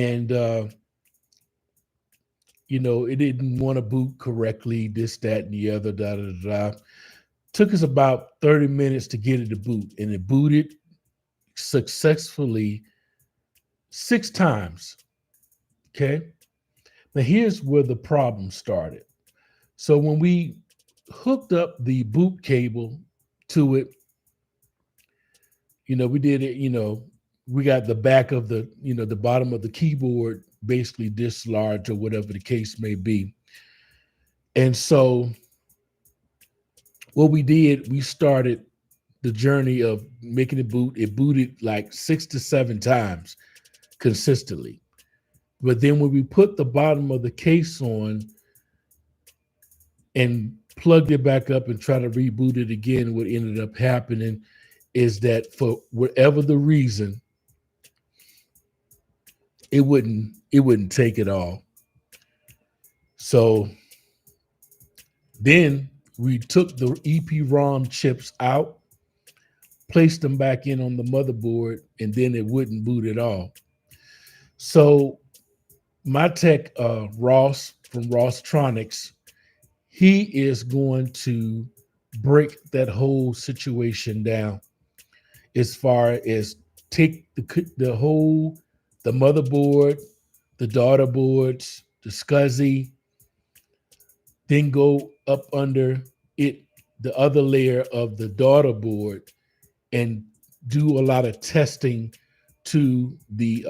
and it didn't want to boot correctly, this, that, and the other, da da da. Took us about 30 minutes to get it to boot, and it booted successfully 6 times. Okay. Now here's where the problem started. So when we hooked up the boot cable to it, we did it, we got the back of the bottom of the keyboard basically this large or whatever the case may be. And so what we did, we started the journey of making it boot. It booted like 6 to 7 times consistently. But then when we put the bottom of the case on and plugged it back up and tried to reboot it again, what ended up happening is that for whatever the reason, it wouldn't take it all. So then we took the EPROM chips out, placed them back in on the motherboard, and then it wouldn't boot at all. So my tech, Ross from Rosstronics, he is going to break that whole situation down as far as take the motherboard, the daughter boards, the SCSI, then go up under it, the other layer of the daughter board, and do a lot of testing to the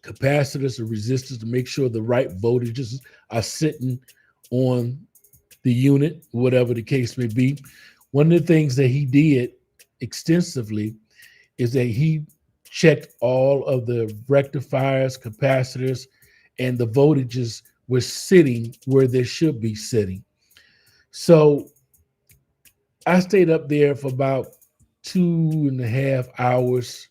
capacitors or resistors to make sure the right voltages are sitting on the unit, whatever the case may be. One of the things that he did extensively is that he checked all of the rectifiers, capacitors, and the voltages were sitting where they should be sitting. So I stayed up there for about 2.5 hours,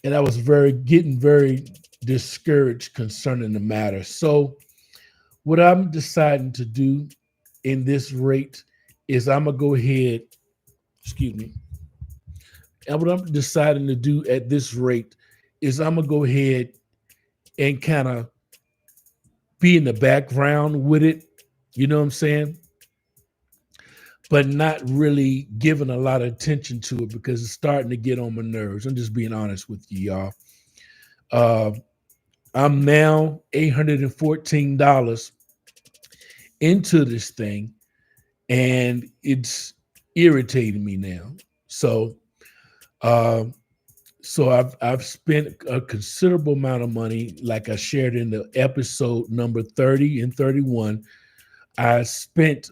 and I was getting very discouraged concerning the matter. So what I'm deciding to do in this rate is I'm gonna go ahead, excuse me, and what I'm deciding to do at this rate is I'm gonna go ahead and kind of be in the background with it, you know what I'm saying? But not really giving a lot of attention to it because it's starting to get on my nerves. I'm just being honest with you, y'all. Uh, I'm now $814 into this thing, and it's irritating me now. So, uh, I've spent a considerable amount of money, like I shared in the episode number 30 and 31. I spent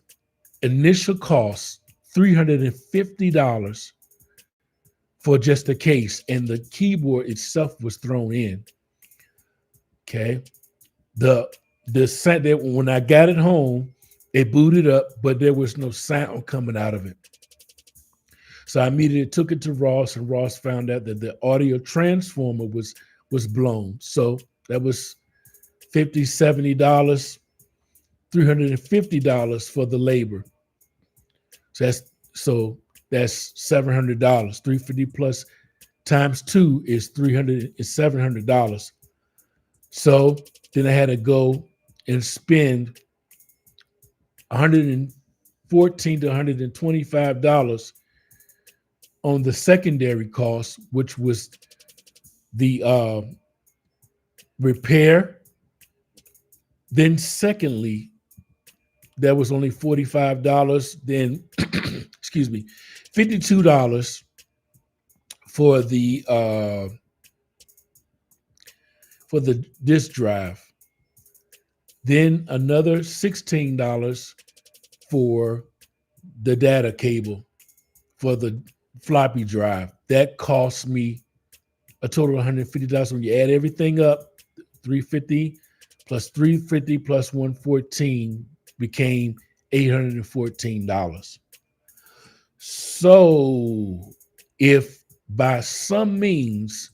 initial cost $350 for just the case, and the keyboard itself was thrown in. Okay, the sound that when I got it home, it booted up, but there was no sound coming out of it. So I immediately took it to Ross, and Ross found out that the audio transformer was blown. So that was $50, $70, $350 for the labor. So that's $700. 350 plus times 2 is $700. So then I had to go and spend $114 to $125 on the secondary cost, which was the repair. Then secondly, that was only $45. Then, excuse me, $52 for the disk drive. Then another $16 for the data cable for the floppy drive. That cost me a total of $150. When you add everything up, 350 plus 350 plus 114 became $814. So if by some means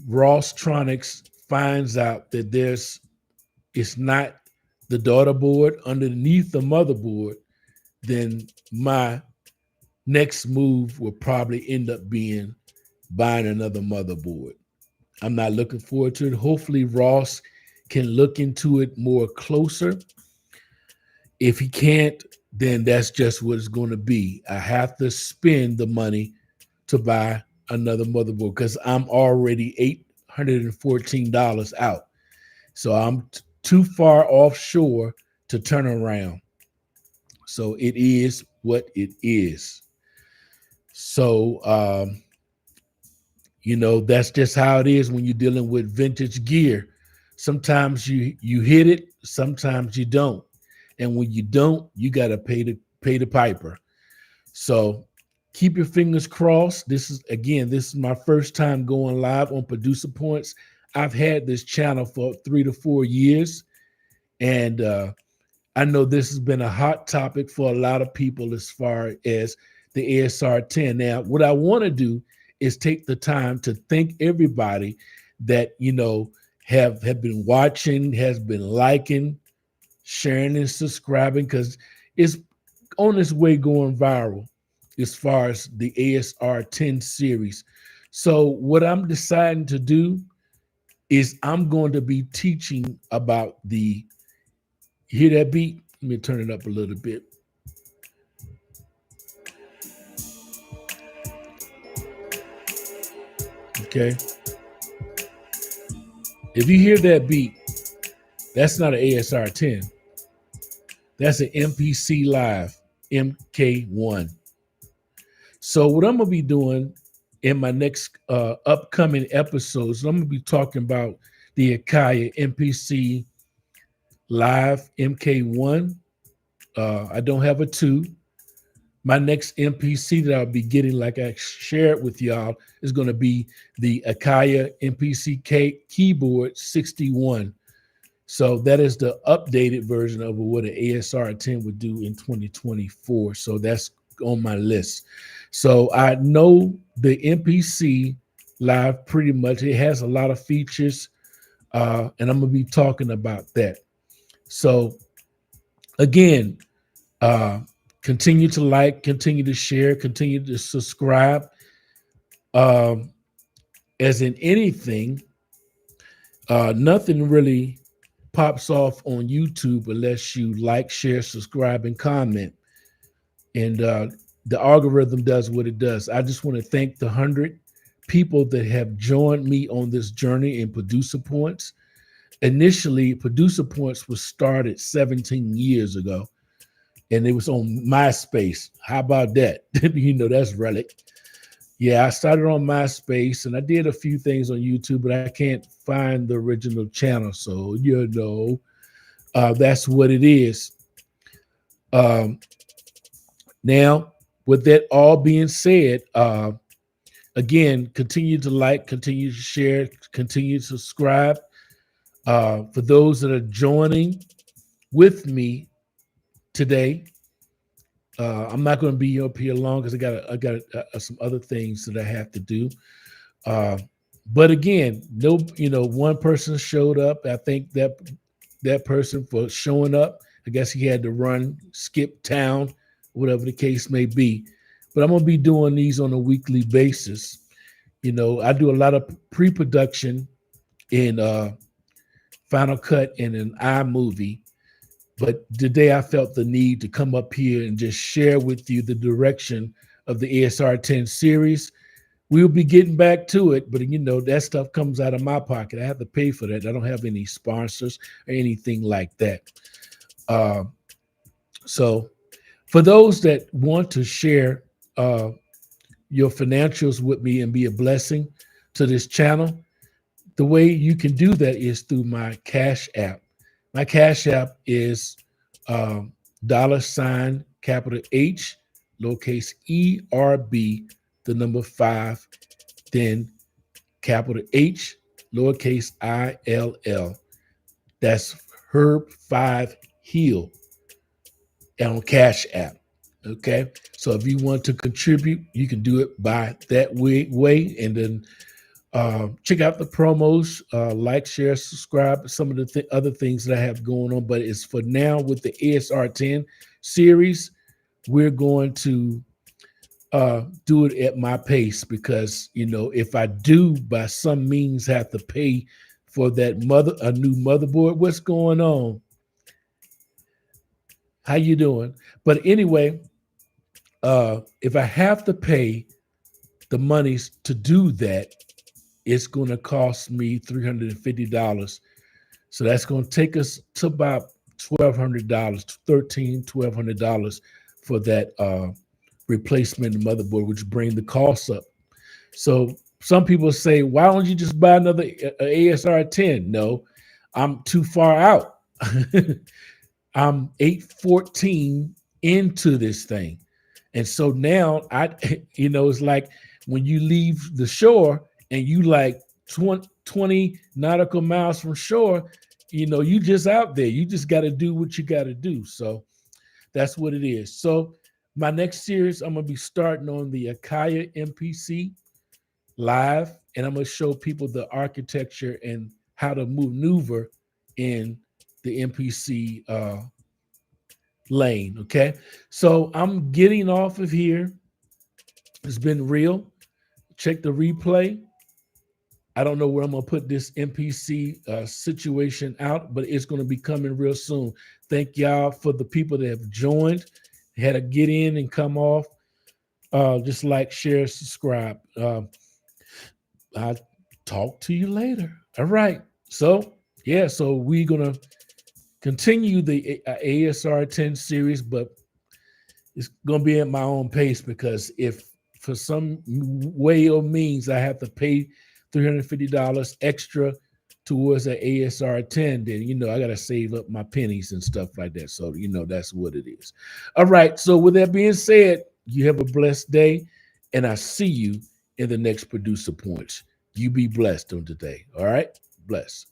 Rosstronics finds out that it's not the daughter board underneath the motherboard, then my next move will probably end up being buying another motherboard. I'm not looking forward to it. Hopefully, Ross can look into it more closer. If he can't, then that's just what it's going to be. I have to spend the money to buy another motherboard because I'm already $814 out. So I'm too far offshore to turn around. So it is what it is. So, that's just how it is when you're dealing with vintage gear. Sometimes you hit it, sometimes you don't. And when you don't, you got to pay the piper. So keep your fingers crossed. This is my first time going live on Producer Points. I've had this channel for 3 to 4 years, and I know this has been a hot topic for a lot of people as far as the ASR 10. Now, what I want to do is take the time to thank everybody that have been watching, has been liking, sharing, and subscribing, because it's on its way going viral as far as the ASR 10 series. So what I'm deciding to do is I'm going to be teaching about the, hear that beat? Let me turn it up a little bit. Okay. If you hear that beat, that's not an ASR 10. That's an MPC Live MK1. So what I'm going to be doing in my next upcoming episodes, I'm going to be talking about the Akai MPC Live MK1. I don't have a 2. My next MPC that I'll be getting, like I shared with y'all, is going to be the Akai MPC keyboard 61. So that is the updated version of what an ASR 10 would do in 2024. So that's on my list. So I know the MPC Live pretty much. It has a lot of features, and I'm going to be talking about that. So again, continue to like, continue to share, continue to subscribe. As in anything, nothing really pops off on YouTube unless you like, share, subscribe, and comment. And the algorithm does what it does. I just want to thank the 100 people that have joined me on this journey in Producer Points. Initially, Producer Points was started 17 years ago, and it was on MySpace. How about that? That's relic. Yeah, I started on MySpace, and I did a few things on YouTube, but I can't find the original channel. So, that's what it is. Now, with that all being said, again, continue to like, continue to share, continue to subscribe. For those that are joining with me today, I'm not going to be up here long because I got some other things that I have to do. But again, one person showed up. I think that person for showing up, I guess he had to run, skip town, whatever the case may be. But I'm going to be doing these on a weekly basis. I do a lot of pre-production in Final Cut and an iMovie. But today I felt the need to come up here and just share with you the direction of the ASR 10 series. We'll be getting back to it, but that stuff comes out of my pocket. I have to pay for that. I don't have any sponsors or anything like that. So for those that want to share your financials with me and be a blessing to this channel, the way you can do that is through my Cash App. My Cash App is $ capital H, lowercase ERB, the number 5, then capital H, lowercase ILL. That's Herb 5 Heal on Cash App. Okay, so if you want to contribute, you can do it by that way, and then check out the promos, like, share, subscribe, some of the other things that I have going on. But it's for now with the ASR 10 series, we're going to do it at my pace because if I do by some means have to pay for a new motherboard, what's going on? How you doing? But anyway, if I have to pay the monies to do that, it's going to cost me $350. So that's going to take us to about $1,200, $1,300, $1,200 for that replacement motherboard, which bring the cost up. So some people say, why don't you just buy another ASR 10? No, I'm too far out. I'm 814 into this thing. And so now it's like when you leave the shore and you like 20 nautical miles from shore, you just out there. You just got to do what you got to do. So that's what it is. So my next series, I'm going to be starting on the Akaya MPC live, and I'm going to show people the architecture and how to maneuver in the MPC lane. Okay. So I'm getting off of here. It's been real. Check the replay. I don't know where I'm going to put this MPC situation out, but it's going to be coming real soon. Thank y'all for the people that have joined, had to get in and come off. Just like, share, subscribe. I'll talk to you later. All right. So, yeah, so we're going to continue the ASR 10 series, but it's going to be at my own pace because if for some way or means I have to pay $350 extra towards an ASR 10, then, I got to save up my pennies and stuff like that. So, that's what it is. All right. So with that being said, you have a blessed day, and I see you in the next Producer Points. You be blessed on today. All right. Bless.